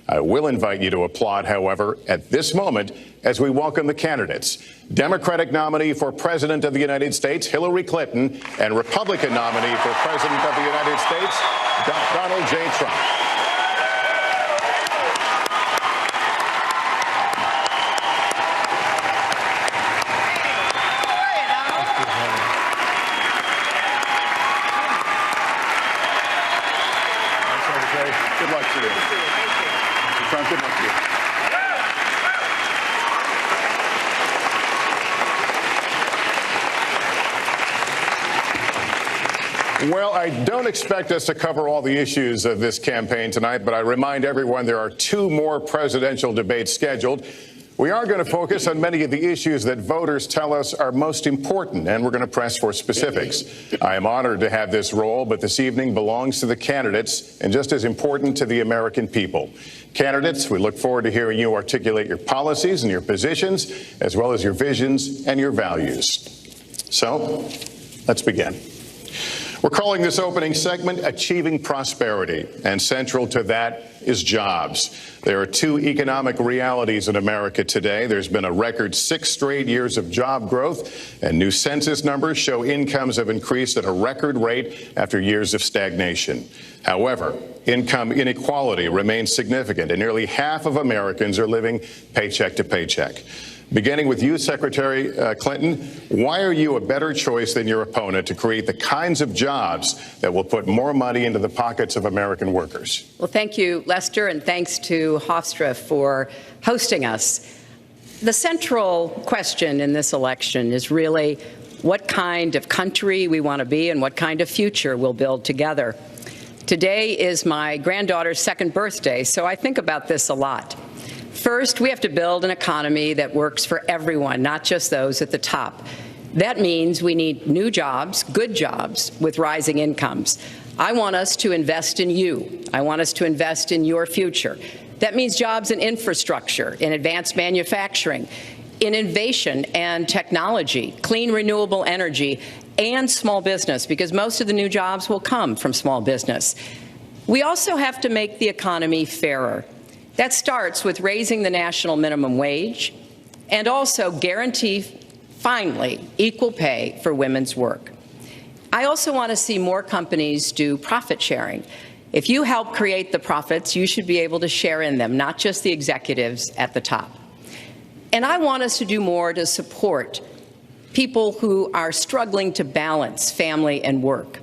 I will invite you to applaud, however, at this moment as we welcome the candidates. Democratic nominee for President of the United States, Hillary Clinton, and Republican nominee for President of the United States, Donald J. Trump. Good luck to you. Mr. Trump, good luck to you. Well, I don't expect us to cover all the issues of this campaign tonight, but I remind everyone there are 2 more presidential debates scheduled. We are going to focus on many of the issues that voters tell us are most important, and we're going to press for specifics. I am honored to have this role, but this evening belongs to the candidates and just as important to the American people. Candidates, we look forward to hearing you articulate your policies and your positions, as well as your visions and your values. So, let's begin. We're calling this opening segment Achieving Prosperity, and central to that is jobs. There are 2 economic realities in America today. There's been a record 6 straight years of job growth, and new census numbers show incomes have increased at a record rate after years of stagnation. However, income inequality remains significant, and nearly half of Americans are living paycheck to paycheck. Beginning with you, Secretary Clinton, why are you a better choice than your opponent to create the kinds of jobs that will put more money into the pockets of American workers? Well, thank you, Lester, and thanks to Hofstra for hosting us. The central question in this election is really what kind of country we want to be and what kind of future we'll build together. Today is my granddaughter's 2nd birthday, so I think about this a lot. First, we have to build an economy that works for everyone, not just those at the top. That means we need new jobs, good jobs, with rising incomes. I want us to invest in you. I want us to invest in your future. That means jobs in infrastructure, in advanced manufacturing, in innovation and technology, clean renewable energy, and small business, because most of the new jobs will come from small business. We also have to make the economy fairer. That starts with raising the national minimum wage and also guarantee, finally, equal pay for women's work. I also want to see more companies do profit sharing. If you help create the profits, you should be able to share in them, not just the executives at the top. And I want us to do more to support people who are struggling to balance family and work.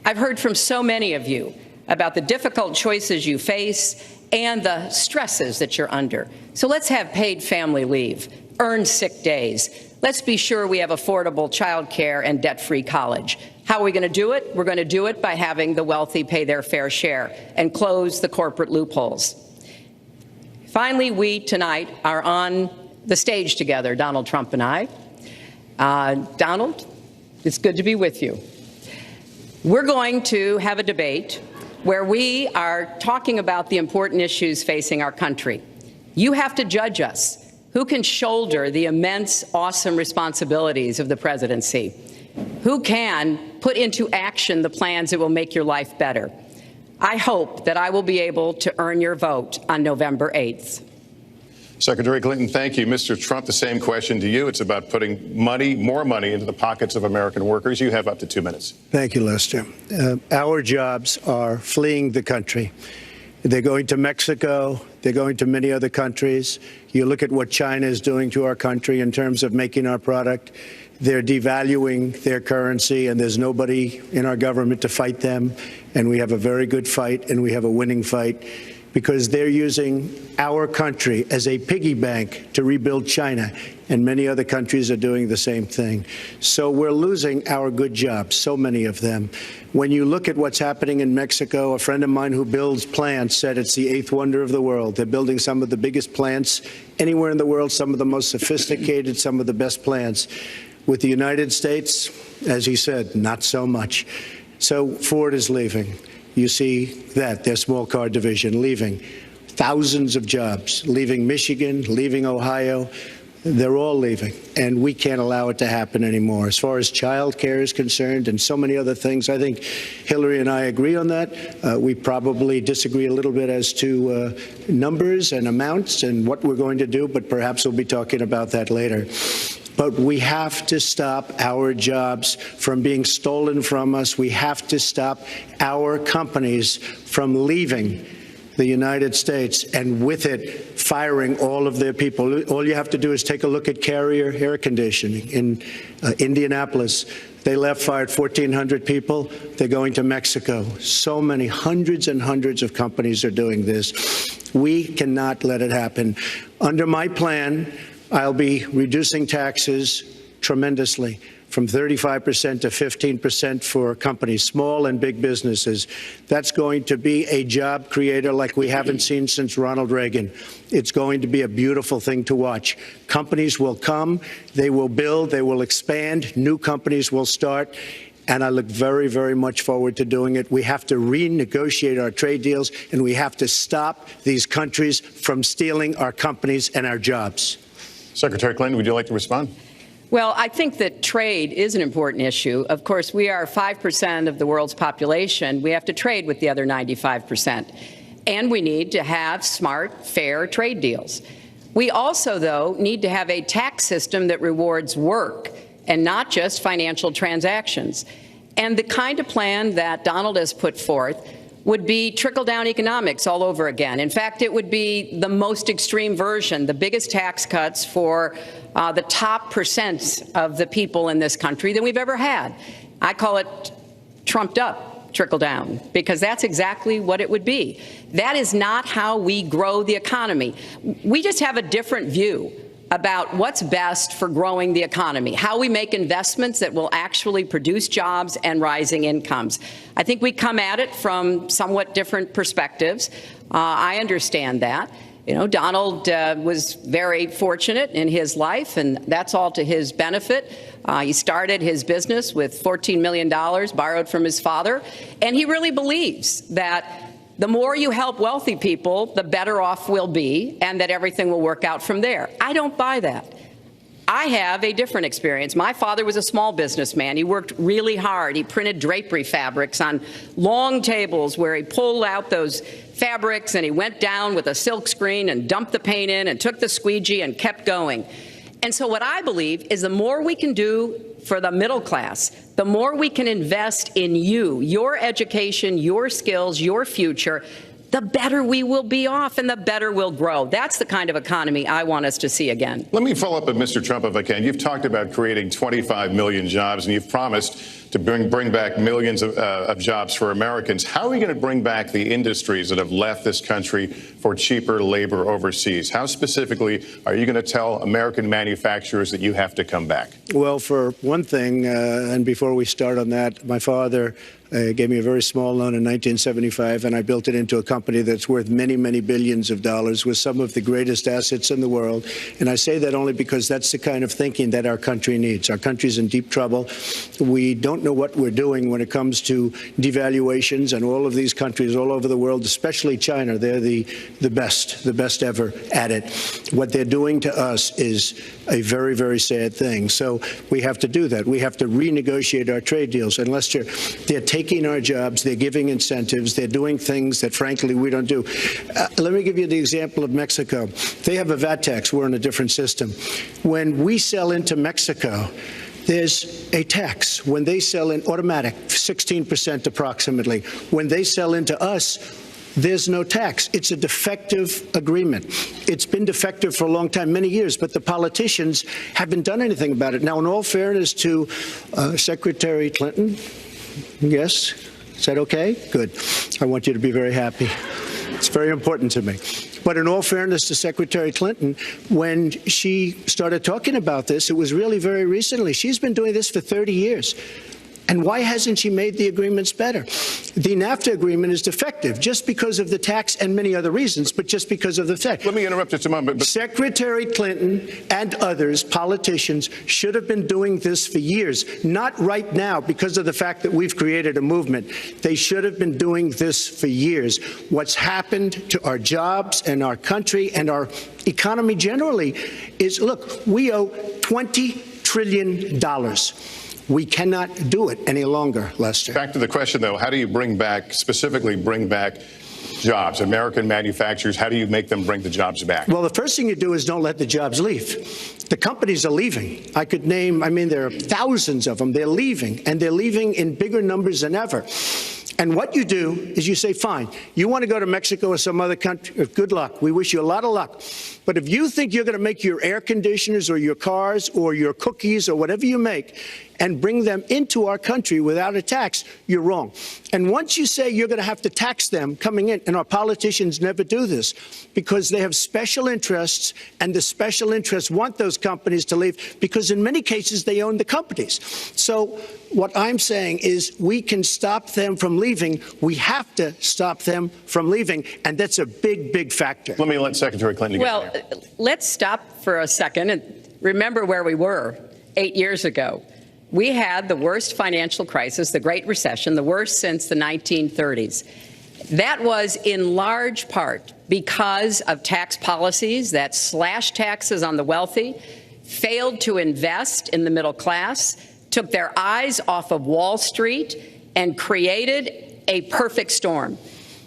I've heard from so many of you about the difficult choices you face and the stresses that you're under. So let's have paid family leave, earned sick days. Let's be sure we have affordable child care and debt-free college. How are we going to do it? We're going to do it by having the wealthy pay their fair share and close the corporate loopholes. Finally, we tonight are on the stage together, Donald Trump and I. Donald, it's good to be with you. We're going to have a debate where we are talking about the important issues facing our country. You have to judge us. Who can shoulder the immense, awesome responsibilities of the presidency? Who can put into action the plans that will make your life better? I hope that I will be able to earn your vote on November 8th. Secretary Clinton, thank you. Mr. Trump, the same question to you. It's about putting more money into the pockets of American workers. You have up to 2 minutes. Thank you, Lester. Our jobs are fleeing the country. They're going to Mexico. They're going to many other countries. You look at what China is doing to our country in terms of making our product. They're devaluing their currency, and there's nobody in our government to fight them. And we have a very good fight, and we have a winning fight, because they're using our country as a piggy bank to rebuild China, and many other countries are doing the same thing. So we're losing our good jobs, so many of them. When you look at what's happening in Mexico, a friend of mine who builds plants said it's the 8th wonder of the world. They're building some of the biggest plants anywhere in the world, some of the most sophisticated, some of the best plants. With the United States, as he said, not so much. So Ford is leaving. You see that, their small car division leaving. Thousands of jobs, leaving Michigan, leaving Ohio. They're all leaving, and we can't allow it to happen anymore. As far as child care is concerned and so many other things, I think Hillary and I agree on that. We probably disagree a little bit as to numbers and amounts and what we're going to do, but perhaps we'll be talking about that later. But we have to stop our jobs from being stolen from us. We have to stop our companies from leaving the United States, and with it, firing all of their people. All you have to do is take a look at Carrier Air Conditioning in Indianapolis. They fired 1,400 people. They're going to Mexico. So many, hundreds and hundreds of companies are doing this. We cannot let it happen. Under my plan, I'll be reducing taxes tremendously, from 35% to 15% for companies, small and big businesses. That's going to be a job creator like we haven't seen since Ronald Reagan. It's going to be a beautiful thing to watch. Companies will come, they will build, they will expand, new companies will start, and I look very, very much forward to doing it. We have to renegotiate our trade deals, and we have to stop these countries from stealing our companies and our jobs. Secretary Clinton, would you like to respond? Well, I think that trade is an important issue. Of course, we are 5% of the world's population. We have to trade with the other 95%. And we need to have smart, fair trade deals. We also, though, need to have a tax system that rewards work and not just financial transactions. And the kind of plan that Donald has put forth would be trickle-down economics all over again. In fact, it would be the most extreme version, the biggest tax cuts for the top percent of the people in this country than we've ever had. I call it trumped-up trickle-down, because that's exactly what it would be. That is not how we grow the economy. We just have a different view about what's best for growing the economy, how we make investments that will actually produce jobs and rising incomes. I think we come at it from somewhat different perspectives. I understand that. You know, Donald was very fortunate in his life, and that's all to his benefit. He started his business with $14 million borrowed from his father, and he really believes that the more you help wealthy people, the better off we'll be, and that everything will work out from there. I don't buy that. I have a different experience. My father was a small businessman. He worked really hard. He printed drapery fabrics on long tables where he pulled out those fabrics and he went down with a silk screen and dumped the paint in and took the squeegee and kept going. And so what I believe is the more we can do for the middle class, the more we can invest in you, your education, your skills, your future, the better we will be off and the better we'll grow. That's the kind of economy I want us to see again. Let me follow up with Mr. Trump, if I can. You've talked about creating 25 million jobs, and you've promised to bring back millions of jobs for Americans. How are we going to bring back the industries that have left this country for cheaper labor overseas? How specifically are you going to tell American manufacturers that you have to come back? Well, for one thing, and before we start on that, my father gave me a very small loan in 1975, and I built it into a company that's worth many, many billions of dollars with some of the greatest assets in the world. And I say that only because that's the kind of thinking that our country needs. Our country's in deep trouble. We don't know what we're doing when it comes to devaluations, and all of these countries all over the world, especially China, they're the best ever at it. What they're doing to us is a very, very sad thing. So we have to do that. We have to renegotiate our trade deals. And Lester, they're taking our jobs, they're giving incentives, they're doing things that, frankly, we don't do. Let me give you the example of Mexico. They have a VAT tax. We're in a different system. When we sell into Mexico, there's a tax. When they sell in automatic, 16% approximately. When they sell into us, there's no tax. It's a defective agreement. It's been defective for a long time, many years, but the politicians haven't done anything about it. Now, in all fairness to Secretary Clinton, yes, is that okay? Good. I want you to be very happy. It's very important to me. But in all fairness to Secretary Clinton, when she started talking about this, it was really very recently. She's been doing this for 30 years. And why hasn't she made the agreements better? the NAFTA agreement is defective just because of the tax and many other reasons, but just because of the fact. Let me interrupt just a moment. Secretary Clinton and others, politicians, should have been doing this for years, not right now because of the fact that we've created a movement. They should have been doing this for years. What's happened to our jobs and our country and our economy generally is, look, we owe $20 trillion. We cannot do it any longer, Lester. Back to the question, though, how do you specifically bring back jobs? American manufacturers, how do you make them bring the jobs back? Well, the first thing you do is don't let the jobs leave. The companies are leaving. I could name, there are thousands of them. They're leaving, and they're leaving in bigger numbers than ever. And what you do is you say, fine, you want to go to Mexico or some other country, good luck. We wish you a lot of luck. But if you think you're going to make your air conditioners or your cars or your cookies or whatever you make and bring them into our country without a tax, you're wrong. And once you say you're going to have to tax them coming in, and our politicians never do this because they have special interests, and the special interests want those companies to leave because in many cases they own the companies. So what I'm saying is we can stop them from leaving. We have to stop them from leaving, and that's a big, big factor. Let me let Secretary Clinton get in there. Let's stop for a second and remember where we were 8 years ago. We had the worst financial crisis, the Great Recession, the worst since the 1930s. That was in large part because of tax policies that slashed taxes on the wealthy, failed to invest in the middle class, took their eyes off of Wall Street, and created a perfect storm.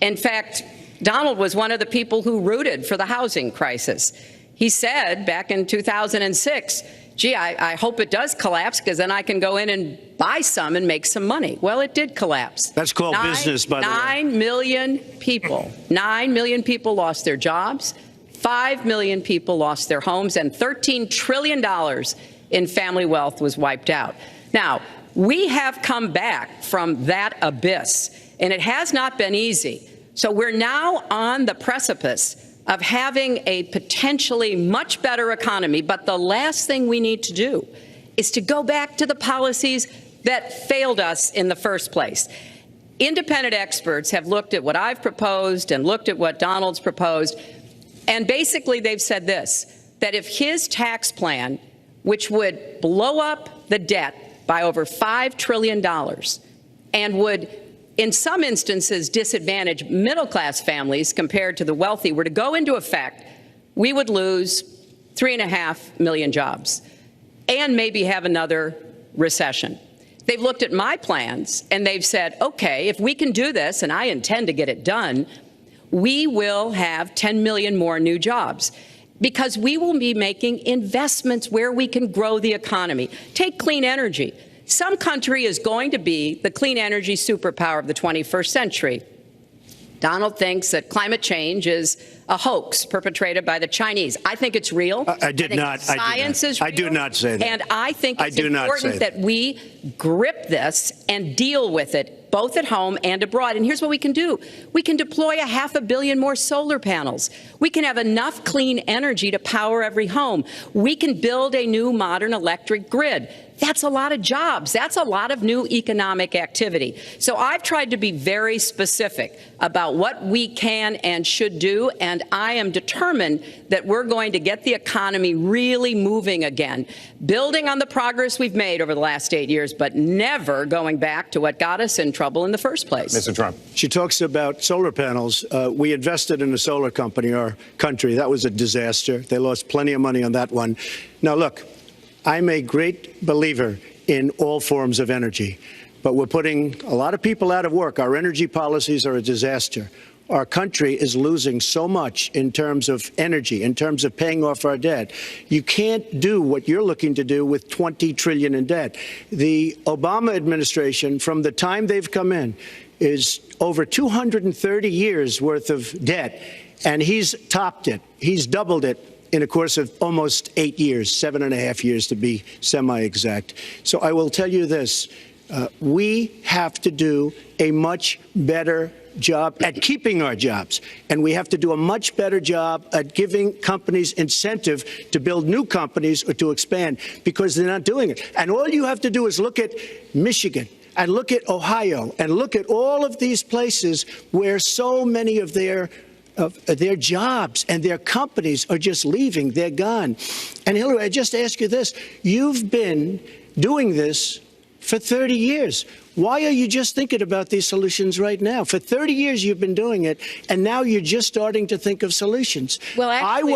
In fact, Donald was one of the people who rooted for the housing crisis. He said back in 2006, gee, I hope it does collapse because then I can go in and buy some and make some money. Well, it did collapse. That's called business, by the way. 9 million people lost their jobs. 5 million people lost their homes, and $13 trillion in family wealth was wiped out. Now, we have come back from that abyss, and it has not been easy. So we're now on the precipice of having a potentially much better economy. But the last thing we need to do is to go back to the policies that failed us in the first place. Independent experts have looked at what I've proposed and looked at what Donald's proposed, and basically they've said this, that if his tax plan, which would blow up the debt by over $5 trillion and would in some instances disadvantage middle-class families compared to the wealthy, were to go into effect, we would lose 3.5 million jobs and maybe have another recession. They've looked at my plans and they've said, okay, if we can do this, and I intend to get it done, we will have 10 million more new jobs because we will be making investments where we can grow the economy. Take clean energy. Some country is going to be the clean energy superpower of the 21st century. Donald thinks that climate change is a hoax perpetrated by the Chinese. I think it's real. Science is real. I do not say that. And I think it's important that we grip this and deal with it both at home and abroad. And here's what we can do. We can deploy 500 million more solar panels. We can have enough clean energy to power every home. We can build a new modern electric grid. That's a lot of jobs. That's a lot of new economic activity. So I've tried to be very specific about what we can and should do, and I am determined that we're going to get the economy really moving again, building on the progress we've made over the last 8 years, but never going back to what got us in trouble in the first place. Mr. Trump. She talks about solar panels. We invested in a solar company, our country. That was a disaster. They lost plenty of money on that one. Now, look, I'm a great believer in all forms of energy, but we're putting a lot of people out of work. Our energy policies are a disaster. Our country is losing so much in terms of energy, in terms of paying off our debt. You can't do what you're looking to do with $20 trillion in debt. The Obama administration, from the time they've come in, is over 230 years worth of debt, and he's topped it. He's doubled it in a course of almost 8 years, 7.5 years to be semi-exact. So I will tell you this. We have to do a much better job at keeping our jobs, and we have to do a much better job at giving companies incentive to build new companies or to expand, because they're not doing it. And all you have to do is look at Michigan. and look at Ohio and look at all of these places where so many of their jobs and their companies are just leaving. They're gone. And Hillary, I just ask you this. You've been doing this for 30 years. Why are you just thinking about these solutions right now? For 30 years you've been doing it, and now you're just starting to think of solutions. Well, actually,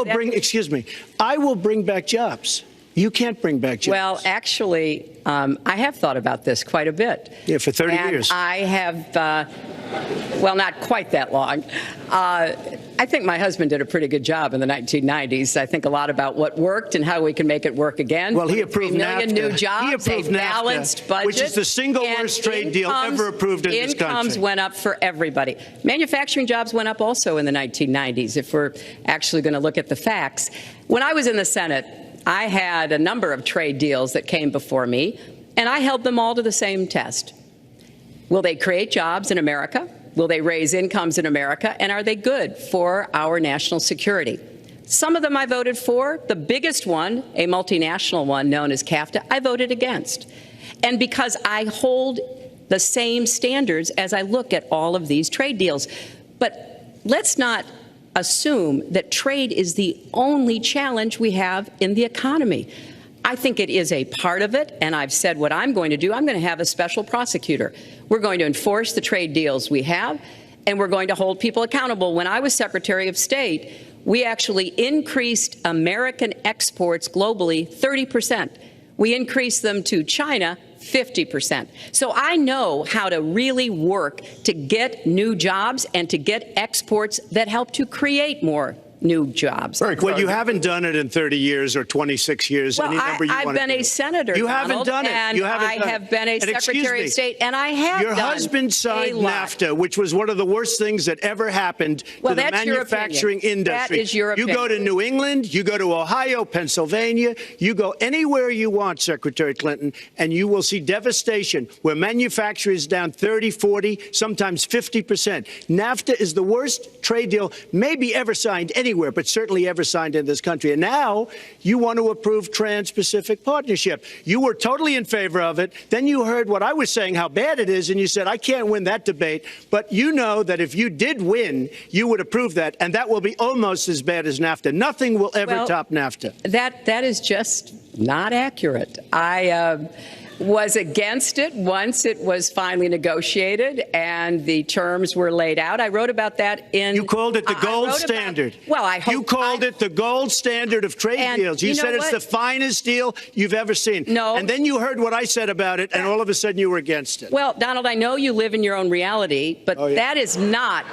I will bring back jobs. You can't bring back jobs. Well, actually, I have thought about this quite a bit. Yeah, for 30 and years. I have, well, not quite that long. I think my husband did a pretty good job in the 1990s. I think a lot about what worked and how we can make it work again. Well, he approved 3 million NAFTA. new jobs, He approved a balanced budget, which is the single worst trade deal ever approved in this country. Incomes went up for everybody. Manufacturing jobs went up also in the 1990s, if we're actually going to look at the facts. When I was in the Senate, I had a number of trade deals that came before me, and I held them all to the same test. Will they create jobs in America? Will they raise incomes in America? And are they good for our national security? Some of them I voted for. The biggest one, a multinational one known as CAFTA, I voted against. And because I hold the same standards as I look at all of these trade deals. But let's not assume that trade is the only challenge we have in the economy. I think it is a part of it, and I've said what I'm going to do. I'm going to have a special prosecutor. We're going to enforce the trade deals we have, and we're going to hold people accountable. When I was Secretary of State, we actually increased American exports globally 30%. We increased them to China 50%. So I know how to really work to get new jobs and to get exports that help to create more new jobs. Well, you haven't done it in 30 years or 26 years. Well, any number you I've want to been do. a senator, You Donald, haven't done it. And you haven't I done have it. been a And Secretary of State, and I have Your done husband signed a lot. NAFTA, which was one of the worst things that ever happened Well, to the that's your manufacturing opinion. industry. That is your You go to opinion. New England, you go to Ohio, Pennsylvania, you go anywhere you want, Secretary Clinton, and you will see devastation where manufacturing is down 30, 40, sometimes 50%. NAFTA is the worst trade deal maybe ever signed anywhere, but certainly ever signed in this country. And now you want to approve Trans-Pacific Partnership. You were totally in favor of it. Then you heard what I was saying, how bad it is, and you said, I can't win that debate. But you know that if you did win, you would approve that, and that will be almost as bad as NAFTA. Nothing will ever top NAFTA. That is just not accurate. I was against it once it was finally negotiated and the terms were laid out. I wrote about that in... You called it the gold standard. Well, I hope... You called it the gold standard of trade deals. You said it's the finest deal you've ever seen. No. And then you heard what I said about it, and all of a sudden you were against it. Well, Donald, I know you live in your own reality, but that is not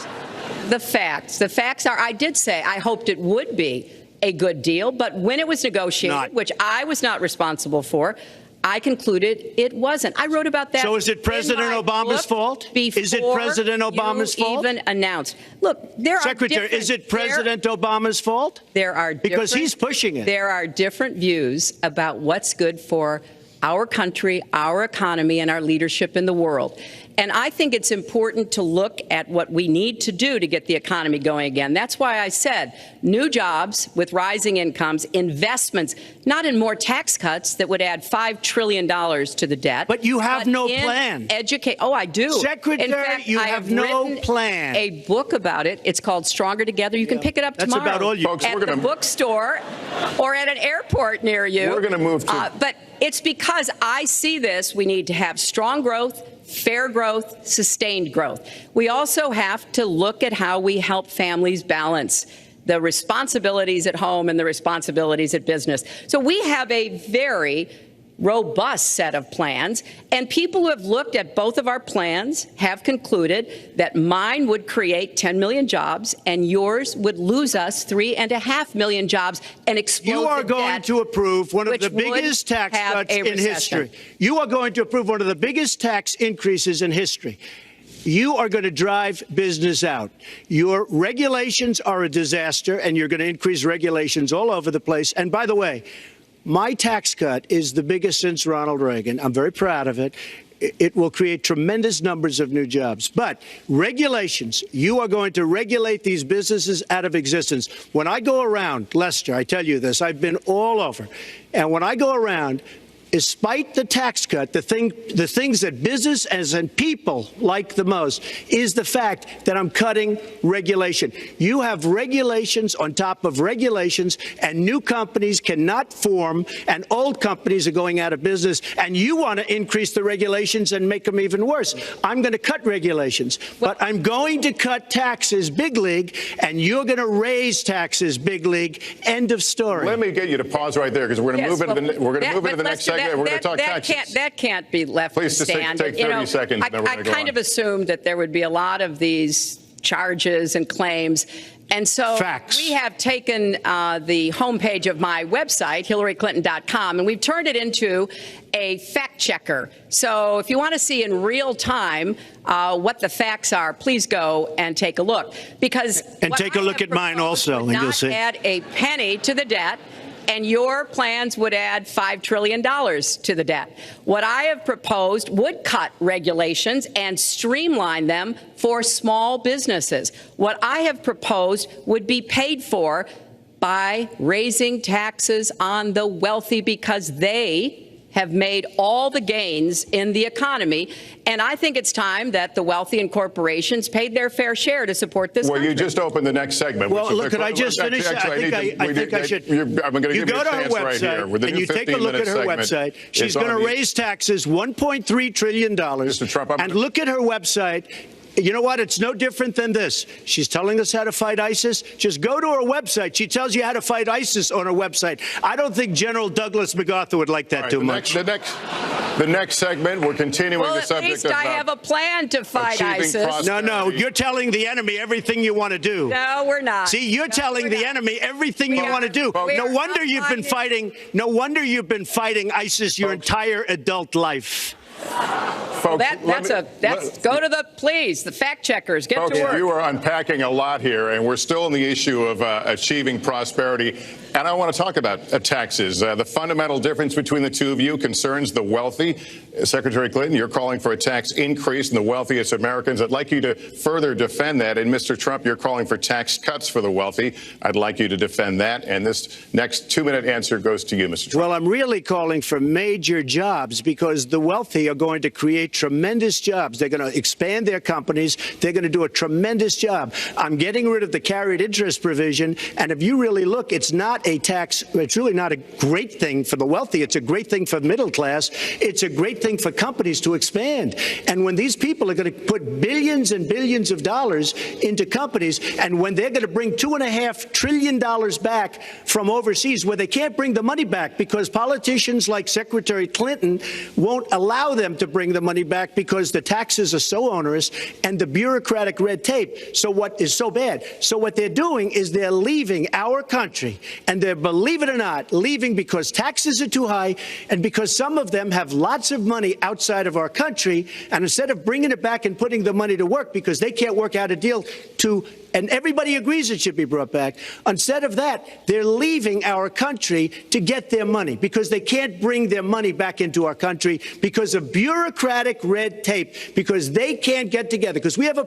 the facts. The facts are, I did say I hoped it would be a good deal, but when it was negotiated, which I was not responsible for, I concluded it wasn't. I wrote about that. So is it President Obama's fault? Is it President Obama's fault? Even announced. Look, there Secretary, are is it President Obama's fault? There are because he's pushing it. There are different views about what's good for our country, our economy, and our leadership in the world. And I think it's important to look at what we need to do to get the economy going again. That's why I said new jobs with rising incomes, investments, not in more tax cuts that would add $5 trillion to the debt. But you have no plan. Oh, I do. Secretary, in fact, you I have no plan. A book about it. It's called Stronger Together. You can pick it up tomorrow. That's about all you... Folks, at the bookstore or at an airport near you. We're going to move to... But it's because I see this. We need to have strong growth, fair growth, sustained growth. We also have to look at how we help families balance the responsibilities at home and the responsibilities at business. So we have a very robust set of plans, and people who have looked at both of our plans have concluded that mine would create 10 million jobs and yours would lose us 3.5 million jobs and explode You are going to approve one of the biggest tax cuts in history. You are going to approve one of the biggest tax increases in history. You are going to drive business out. Your regulations are a disaster, and you're going to increase regulations all over the place. And by the way, my tax cut is the biggest since Ronald Reagan. I'm very proud of it. It will create tremendous numbers of new jobs. But regulations, you are going to regulate these businesses out of existence. When I go around, Lester, I tell you this, I've been all over. And when I go around, despite the tax cut, the things that business and people like the most is the fact that I'm cutting regulation. You have regulations on top of regulations, and new companies cannot form, and old companies are going out of business, and you want to increase the regulations and make them even worse. I'm going to cut regulations, but I'm going to cut taxes big league, and you're going to raise taxes big league. End of story. Let me get you to pause right there, because we're going to move into the next segment. We're going to talk taxes. That can't be left to stand. Please, take 30 seconds, and then we're going to go on. I kind of assumed that there would be a lot of these charges and claims. And so we have taken the homepage of my website, HillaryClinton.com, and we've turned it into a fact checker. So if you want to see in real time what the facts are, please go and take a look. And take a look at mine also, and you'll see. Add a penny to the debt. And your plans would add $5 trillion to the debt. What I have proposed would cut regulations and streamline them for small businesses. What I have proposed would be paid for by raising taxes on the wealthy, because they have made all the gains in the economy. And I think it's time that the wealthy and corporations paid their fair share to support this country. Well, you just opened the next segment. Well, look, could I just finish? I think I should. I'm going to give you a chance right here. And you take a look at her website. She's going to raise taxes $1.3 trillion. Mr. Trump, and look at her website. You know what? It's no different than this. She's telling us how to fight ISIS. Just go to her website. She tells you how to fight ISIS on her website. I don't think General Douglas MacArthur would like that too much. The next segment, we're continuing the subject of I have a plan to fight ISIS. No, you're telling the enemy everything you want to do. No, we're not. See, you're telling the enemy everything you want to do. No wonder you've been fighting. No wonder you've been fighting ISIS your entire adult life. Folks, go to the fact checkers. Get to work. You are unpacking a lot here, and we're still on the issue of achieving prosperity. And I want to talk about taxes. The fundamental difference between the two of you concerns the wealthy. Secretary Clinton, you're calling for a tax increase in the wealthiest Americans. I'd like you to further defend that. And Mr. Trump, you're calling for tax cuts for the wealthy. I'd like you to defend that. And this next 2-minute answer goes to you, Mr. Trump. Well, I'm really calling for major jobs, because the wealthy are going to create tremendous jobs. They're going to expand their companies. They're going to do a tremendous job. I'm getting rid of the carried interest provision. And if you really look, it's not a tax. It's really not a great thing for the wealthy. It's a great thing for the middle class. It's a great thing for companies to expand. And when these people are going to put billions and billions of dollars into companies, and when they're going to bring $2.5 trillion back from overseas, where they can't bring the money back because politicians like Secretary Clinton won't allow them to bring the money back because the taxes are so onerous and the bureaucratic red tape. So what is so bad? So what they're doing is they're leaving our country, and they're, believe it or not, leaving because taxes are too high and because some of them have lots of money outside of our country. And instead of bringing it back and putting the money to work because they can't work out a deal to, and everybody agrees it should be brought back, instead of that, they're leaving our country to get their money because they can't bring their money back into our country because of bureaucratic red tape, because they can't get together, because we have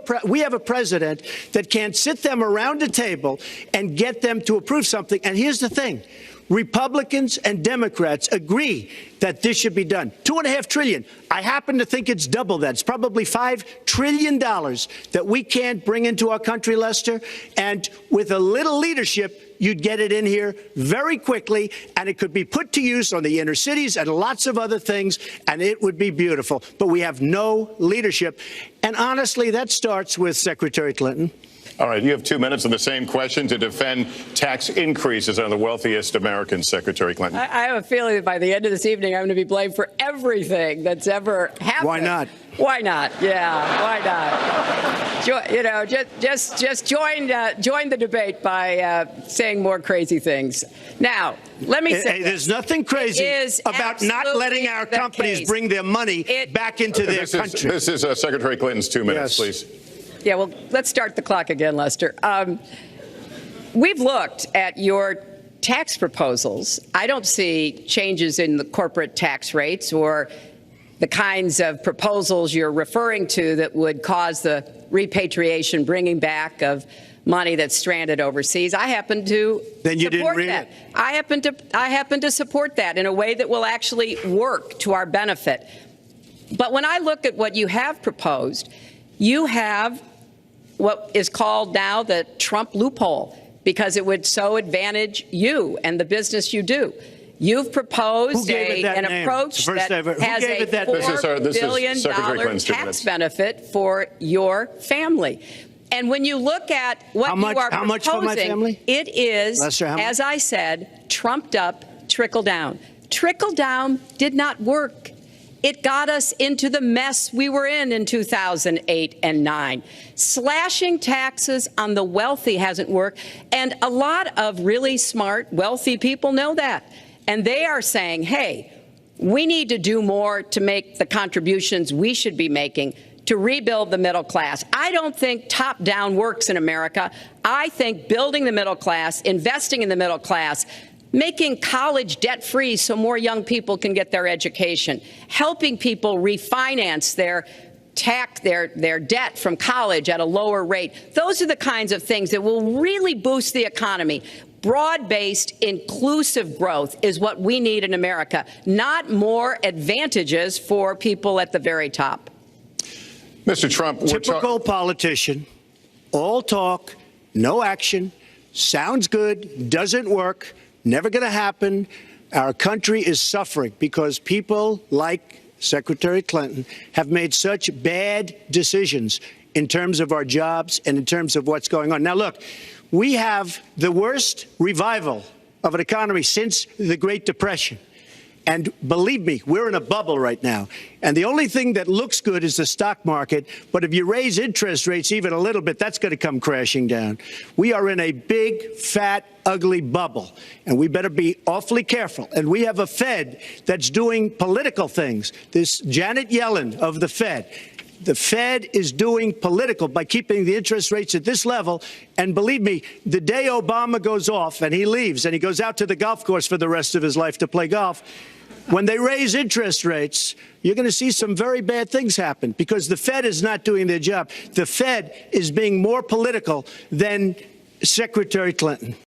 a president that can't sit them around a table and get them to approve something. And here's the thing. Republicans and Democrats agree that this should be done. $2.5 trillion. I happen to think it's double that. It's probably $5 trillion that we can't bring into our country, Lester. And with a little leadership, you'd get it in here very quickly, and it could be put to use on the inner cities and lots of other things, and it would be beautiful. But we have no leadership. And honestly, that starts with Secretary Clinton. All right, you have 2 minutes on the same question to defend tax increases on the wealthiest Americans, Secretary Clinton. I have a feeling that by the end of this evening, I'm going to be blamed for everything that's ever happened. Why not? Why not? Yeah, why not? Just join the debate by saying more crazy things. Now, let me say, there's nothing crazy about not letting our companies bring their money back into their country. This is Secretary Clinton's 2 minutes, please. Yeah, well, let's start the clock again, Lester. We've looked at your tax proposals. I don't see changes in the corporate tax rates or the kinds of proposals you're referring to that would cause the repatriation, bringing back of money that's stranded overseas. I happen to Then you didn't support read that. it. I happen to support that in a way that will actually work to our benefit. But when I look at what you have proposed, you have what is called now the Trump loophole, because it would so advantage you and the business you do. You've proposed an approach that has a $4 billion tax benefit for your family. And when you look at what you are proposing, it is, as I said, trumped up trickle down. Trickle down did not work. It got us into the mess we were in 2008 and 9. Slashing taxes on the wealthy hasn't worked, and a lot of really smart, wealthy people know that. And they are saying, hey, we need to do more to make the contributions we should be making to rebuild the middle class. I don't think top-down works in America. I think building the middle class, investing in the middle class, making college debt-free so more young people can get their education, helping people refinance their debt from college at a lower rate. Those are the kinds of things that will really boost the economy. Broad-based, inclusive growth is what we need in America, not more advantages for people at the very top. Mr. Trump, typical politician, all talk, no action, sounds good, doesn't work, never going to happen. Our country is suffering because people like Secretary Clinton have made such bad decisions in terms of our jobs and in terms of what's going on. Now, look, we have the worst revival of an economy since the Great Depression. And believe me, we're in a bubble right now. And the only thing that looks good is the stock market. But if you raise interest rates even a little bit, that's going to come crashing down. We are in a big, fat, ugly bubble. And we better be awfully careful. And we have a Fed that's doing political things. This Janet Yellen of the Fed. The Fed is doing political by keeping the interest rates at this level. And believe me, the day Obama goes off and he leaves and he goes out to the golf course for the rest of his life to play golf, when they raise interest rates, you're going to see some very bad things happen because the Fed is not doing their job. The Fed is being more political than Secretary Clinton.